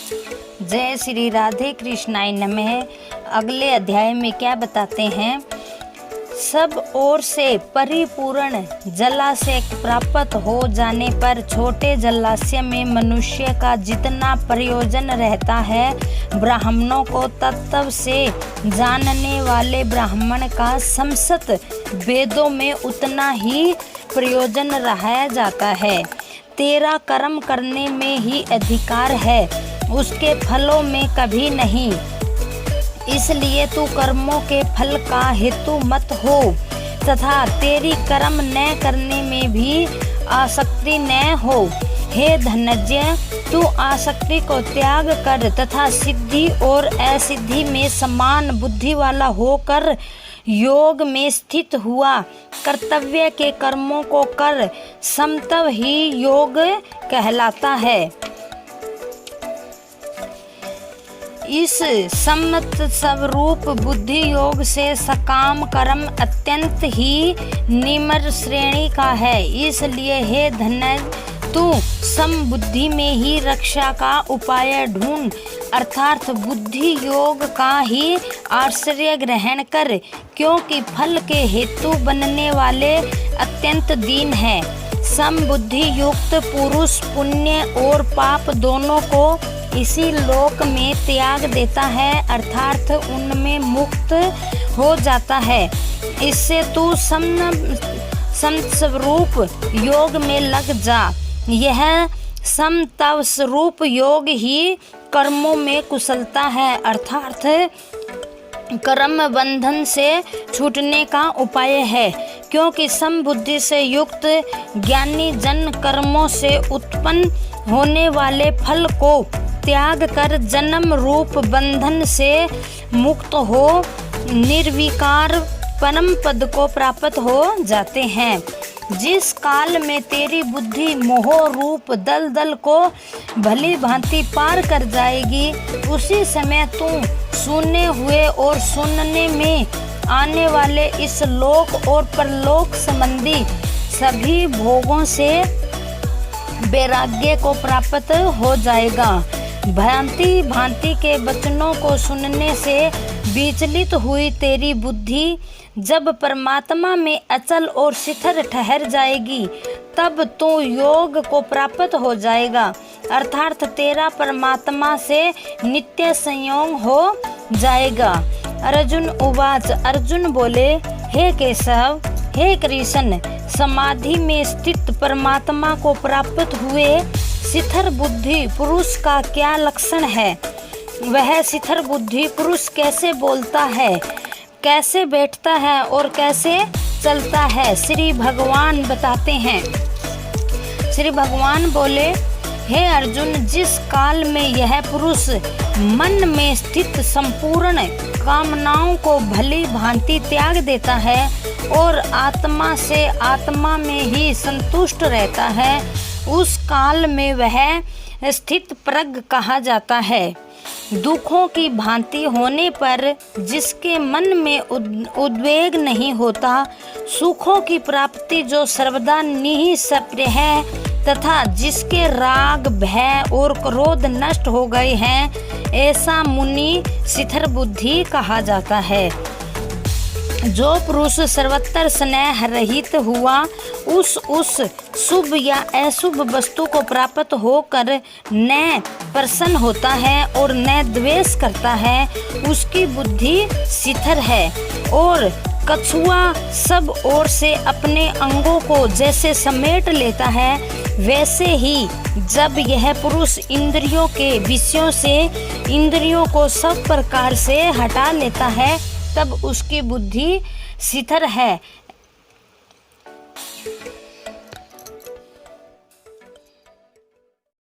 जय श्री राधे कृष्णाय नमः। अगले अध्याय में क्या बताते हैं? सब ओर से परिपूर्ण जलाशय प्राप्त हो जाने पर छोटे जलाशय में मनुष्य का जितना प्रयोजन रहता है, ब्राह्मणों को तत्व से जानने वाले ब्राह्मण का समस्त वेदों में उतना ही प्रयोजन रहा जाता है। तेरा कर्म करने में ही अधिकार है, उसके फलों में कभी नहीं। इसलिए तू कर्मों के फल का हेतु मत हो तथा तेरी कर्म न करने में भी आसक्ति न हो। हे धनंजय, तू आसक्ति को त्याग कर तथा सिद्धि और असिद्धि में समान बुद्धि वाला होकर योग में स्थित हुआ कर्तव्य के कर्मों को कर, समत्व ही योग कहलाता है। इस समत स्वरूप बुद्धि योग से सकाम कर्म अत्यंत ही निम्न श्रेणी का है। इसलिए हे धनंजय, तू समबुद्धि में ही रक्षा का उपाय ढूंढ, अर्थात बुद्धि योग का ही आश्रय ग्रहण कर, क्योंकि फल के हेतु बनने वाले अत्यंत दीन है। समबुद्धि युक्त पुरुष पुण्य और पाप दोनों को इसी लोक में त्याग देता है, अर्थात उनमें मुक्त हो जाता है। इससे तू समस्वरूप योग में लग जा। यह समत्व स्वरूप योग ही कर्मों में कुशलता है, अर्थात कर्म बंधन से छूटने का उपाय है। क्योंकि समबुद्धि से युक्त ज्ञानी जन कर्मों से उत्पन्न होने वाले फल को त्याग कर जन्म रूप बंधन से मुक्त हो निर्विकार परम पद को प्राप्त हो जाते हैं। जिस काल में तेरी बुद्धि मोह रूप दलदल को भली भांति पार कर जाएगी, उसी समय तू सुने हुए और सुनने में आने वाले इस लोक और परलोक संबंधी सभी भोगों से वैराग्य को प्राप्त हो जाएगा। भांति भांति के वचनों को सुनने से विचलित हुई तेरी बुद्धि जब परमात्मा में अचल और स्थिर ठहर जाएगी, तब तू योग को प्राप्त हो जाएगा, अर्थात तेरा परमात्मा से नित्य संयोग हो जाएगा। अर्जुन उवाच, अर्जुन बोले, हे केशव, हे कृष्ण, समाधि में स्थित परमात्मा को प्राप्त हुए स्थिर बुद्धि पुरुष का क्या लक्षण है? वह स्थिर बुद्धि पुरुष कैसे बोलता है, कैसे बैठता है और कैसे चलता है? श्री भगवान बताते हैं। श्री भगवान बोले, हे अर्जुन, जिस काल में यह पुरुष मन में स्थित संपूर्ण कामनाओं को भली भांति त्याग देता है और आत्मा से आत्मा में ही संतुष्ट रहता है, उस काल में वह स्थित प्रज्ञ कहा जाता है। दुखों की भांति होने पर जिसके मन में उद्वेग नहीं होता, सुखों की प्राप्ति जो सर्वदा निःस्पृह है तथा जिसके राग भय और क्रोध नष्ट हो गए हैं, ऐसा मुनि स्थिर बुद्धि कहा जाता है। जो पुरुष सर्वत्र स्नेह रहित हुआ उस शुभ या अशुभ वस्तु को प्राप्त होकर न प्रसन्न होता है और न द्वेष करता है, उसकी बुद्धि स्थिर है। और कछुआ सब ओर से अपने अंगों को जैसे समेट लेता है, वैसे ही जब यह पुरुष इंद्रियों के विषयों से इंद्रियों को सब प्रकार से हटा लेता है, तब उसकी बुद्धि स्थिर है।